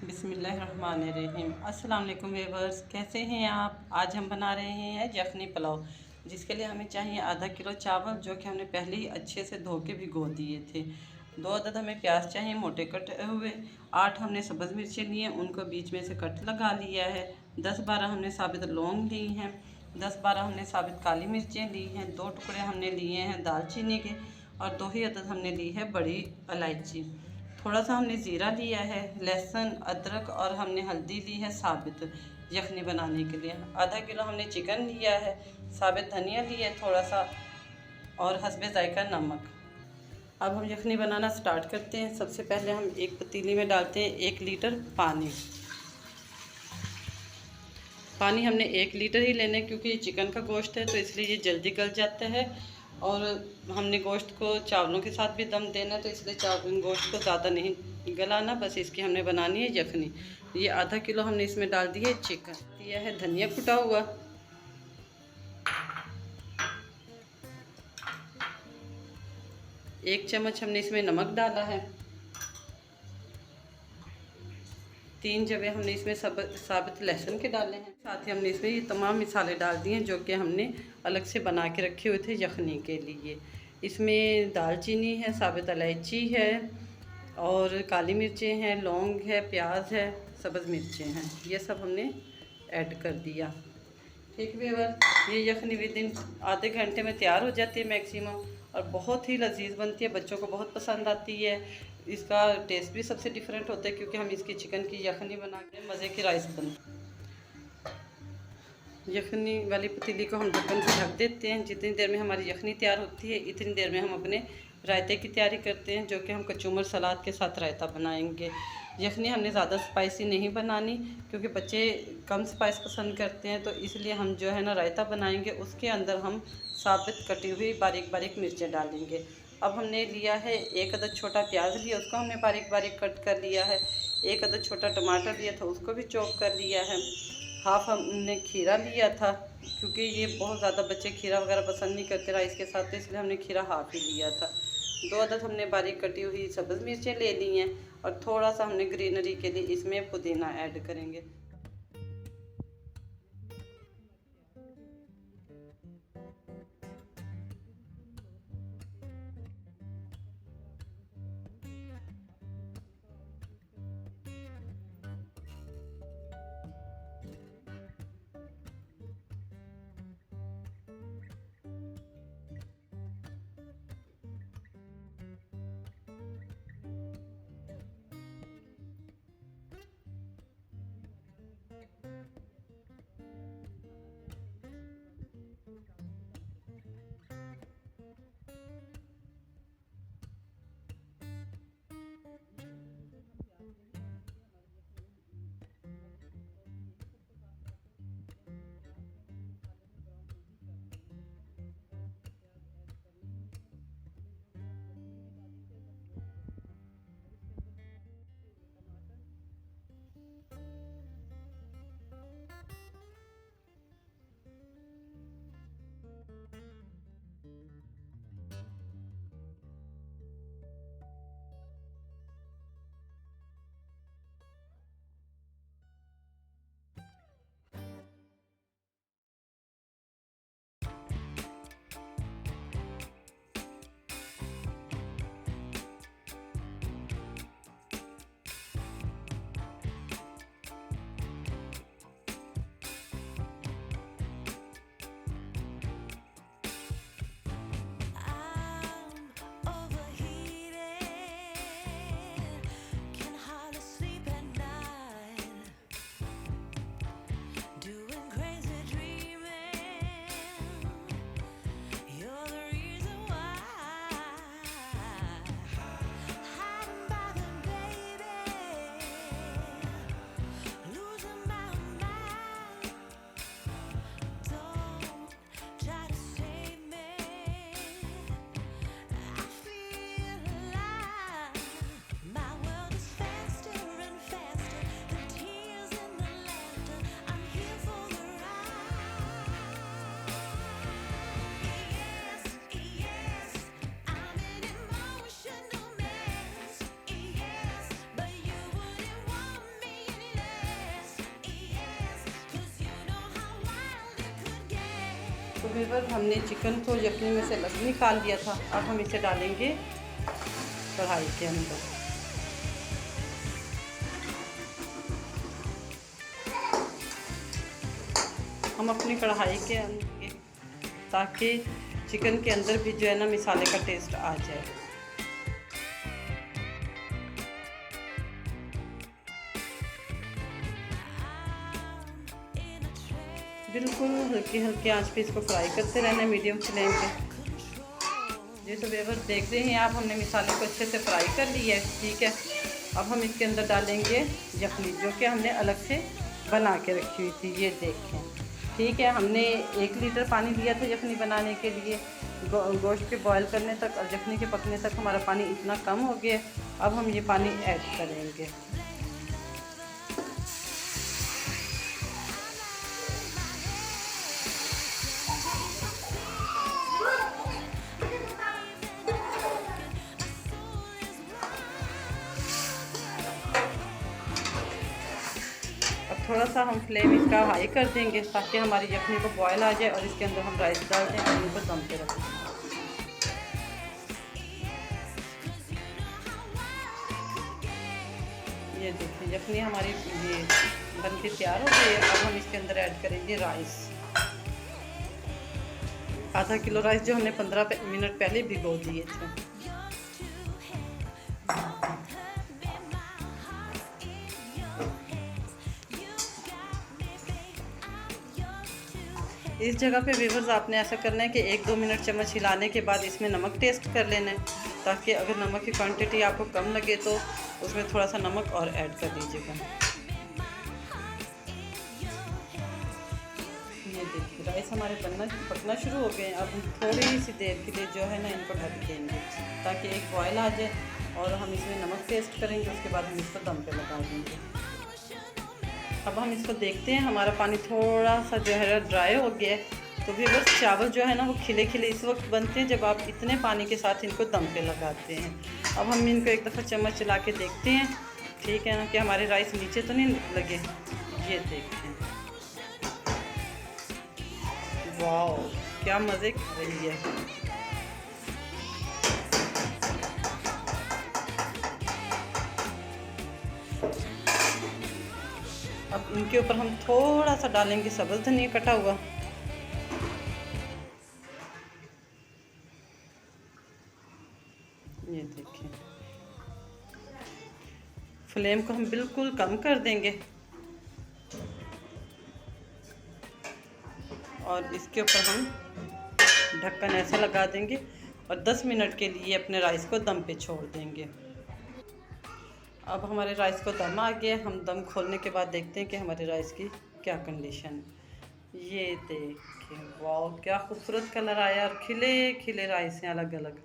बिस्मिल्लाहिर्रहमानिर्रहीम। अस्सलाम वालेकुम व्यूअर्स, कैसे हैं आप। आज हम बना रहे हैं यखनी पुलाव, जिसके लिए हमें चाहिए आधा किलो चावल, जो कि हमने पहले ही अच्छे से धो के भिगो दिए थे। 2 अदद हमें प्याज चाहिए मोटे कटे हुए। 8 हमने सब्ज़ मिर्चें ली हैं, उनको बीच में से कट लगा लिया है। 10-12 हमने साबित लौंग ली हैं। 10-12 हमने साबित काली मिर्चें ली हैं। 2 टुकड़े हमने लिए हैं दालचीनी के, और 2 ही अदद हमने ली है बड़ी इलायची। थोड़ा सा हमने ज़ीरा लिया है, लहसुन, अदरक, और हमने हल्दी ली है साबित यखनी बनाने के लिए। आधा किलो हमने चिकन लिया है, साबित धनिया लिया है थोड़ा सा, और हस्बे जायका नमक। अब हम यखनी बनाना स्टार्ट करते हैं। सबसे पहले हम एक पतीली में डालते हैं 1 लीटर पानी। पानी हमने 1 लीटर ही लेना है, क्योंकि ये चिकन का गोश्त है तो इसलिए ये जल्दी गल जाता है। और हमने गोश्त को चावलों के साथ भी दम देना है, तो इसलिए गोश्त को ज़्यादा नहीं गलाना, बस इसकी हमने बनानी है यखनी। ये आधा किलो हमने इसमें डाल दिया है चिकन, दिया है धनिया कुटा हुआ, 1 चम्मच हमने इसमें नमक डाला है, 3 जवे हमने इसमें सब साबित लहसुन के डाले हैं। साथ ही हमने इसमें ये तमाम मसाले डाल दिए हैं, जो कि हमने अलग से बना के रखे हुए थे यखनी के लिए। इसमें दालचीनी है, साबित इलायची है, और काली मिर्चें हैं, लौंग है, प्याज है, सब्ज़ मिर्चें हैं। ये सब हमने ऐड कर दिया। ठीक व्यूअर, ये यखनी विदिन आधे घंटे में तैयार हो जाती है मैक्सिमम, और बहुत ही लजीज बनती है, बच्चों को बहुत पसंद आती है। इसका टेस्ट भी सबसे डिफरेंट होता है, क्योंकि हम इसकी चिकन की यखनी बना के मज़े की राइस बनती है। यखनी वाली पतीली को हम ढक्कन से ढक देते हैं। जितनी देर में हमारी यखनी तैयार होती है, इतनी देर में हम अपने रायते की तैयारी करते हैं, जो कि हम कचूमर सलाद के साथ रायता बनाएंगे। यखनी हमने ज़्यादा स्पाइसी नहीं बनानी, क्योंकि बच्चे कम स्पाइस पसंद करते हैं, तो इसलिए हम जो है ना रायता बनाएंगे, उसके अंदर हम साबित कटी हुई बारीक बारीक मिर्चें डालेंगे। अब हमने लिया है 1 अदद छोटा प्याज लिया, उसको हमने बारीक बारीक कट कर लिया है। 1 अदद छोटा टमाटर लिया था, उसको भी चॉप कर लिया है। हाफ हमने खीरा लिया था, क्योंकि ये बहुत ज़्यादा बच्चे खीरा वगैरह पसंद नहीं करते राइस के साथ, तो इसलिए हमने खीरा हाफ ही लिया था। 2 अदद हमने बारीक कटी हुई सब्ज़ मिर्चें ले ली हैं, और थोड़ा सा हमने ग्रीनरी के लिए इसमें पुदीना ऐड करेंगे। तो व्यूअर्स हमने चिकन को यखनी में से अलग निकाल दिया था। अब हम इसे डालेंगे कढ़ाई के अंदर। हम अपनी कढ़ाई के अंदर, ताकि चिकन के अंदर भी जो है ना मसाले का टेस्ट आ जाए। बिल्कुल हल्की हल्की आंच पे इसको फ्राई करते रहना मीडियम फ्लेम पे। जी तो व्यूअर्स देख रहे हैं आप, हमने मसाले को अच्छे से फ्राई कर लिया है। ठीक है, अब हम इसके अंदर डालेंगे यखनी, जो कि हमने अलग से बना के रखी हुई थी। ये देखें, ठीक है, हमने 1 लीटर पानी लिया था यखनी बनाने के लिए। गोश्त के बॉयल करने तक और यखनी के पकने तक हमारा पानी इतना कम हो गया। अब हम ये पानी ऐड करेंगे। थोड़ा सा हम फ्लेम इसका हाई कर देंगे, ताकि हमारी यखनी को बॉयल आ जाए और इसके अंदर हम राइस डाल दें और इनको दम पे रखें। ये देखिए यखनी हमारी ये बन के तैयार हो गई है। अब हम इसके अंदर ऐड करेंगे राइस। आधा किलो राइस जो हमने 15 मिनट पहले भिगो दिए थे। इस जगह पे व्यूअर्स आपने ऐसा करना है कि 1-2 मिनट चम्मच हिलाने के बाद इसमें नमक टेस्ट कर लेना है, ताकि अगर नमक की क्वांटिटी आपको कम लगे तो उसमें थोड़ा सा नमक और ऐड कर दीजिएगा। ये देखिए राइस हमारे पकना शुरू हो गए हैं। अब हम थोड़ी सी देर के लिए जो है ना इनको ढक देंगे, ताकि एक बॉयल आ जाए और हम इसमें नमक टेस्ट करेंगे। उसके बाद हम इसको दम पे लगा देंगे। अब हम इसको देखते हैं, हमारा पानी थोड़ा सा जो है ड्राई हो गया है। तो भी बस चावल जो है ना वो खिले खिले इस वक्त बनते हैं जब आप इतने पानी के साथ इनको दम पे लगाते हैं। अब हम इनको एक दफ़ा चम्मच चला के देखते हैं, ठीक है ना, कि हमारे राइस नीचे तो नहीं लगे। ये देखते हैं, वाह क्या मज़े कर रही है। अब इनके ऊपर हम थोड़ा सा डालेंगे सब्ज़ धनिया कटा हुआ। ये देखिए, फ्लेम को हम बिल्कुल कम कर देंगे और इसके ऊपर हम ढक्कन ऐसे लगा देंगे और 10 मिनट के लिए अपने राइस को दम पे छोड़ देंगे। अब हमारे राइस को दम आ गया। हम दम खोलने के बाद देखते हैं कि हमारे राइस की क्या कंडीशन है। ये देखिए, वाह क्या खूबसूरत कलर आया और खिले खिले राइस हैं अलग अलग।